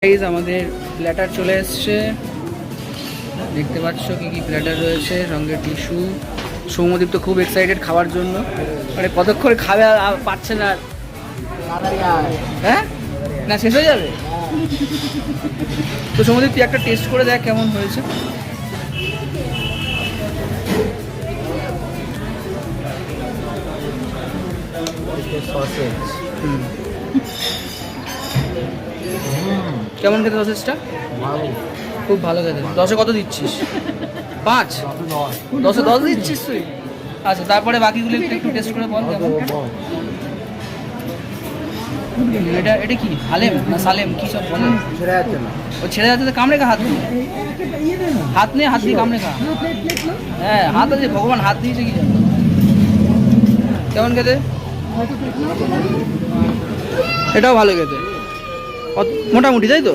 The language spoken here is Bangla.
গাইস আমাদের প্ল্যাটার চলে এসছে, দেখতে পাচ্ছ কি কি প্ল্যাটার রয়েছে, সঙ্গে টিস্যু। সৌম্যদীপ তো খুব এক্সাইটেড খাওয়ার জন্য, মানে কতক্ষণ খাবে আর পাচ্ছে না। হ্যাঁ না, শেষ হয়ে যাবে তো। সৌম্যদীপ তুই একটা টেস্ট করে দেখ কেমন হয়েছে। কেমন খেতে সসেজটা? খুব ভালো খেতে। 10-এ কত দিচ্ছিস? 5? 10-এ 10 দিচ্ছিস তুই? আচ্ছা, তারপরে বাকিগুলো একটু টেস্ট করে বল কেমন। এটা কি হালেম না সালেম কি সব বলে? ও ছেড়ে যাচ্ছে তো, কামড়ে খা। হাত দিয়ে হাত দিয়ে কামড়ে খা। হ্যাঁ হাত আছে, ভগবান হাত দিয়েছে কি জানো। কেমন খেতে? এটাও ভালো খেতে মোটামুটি, তাই তো?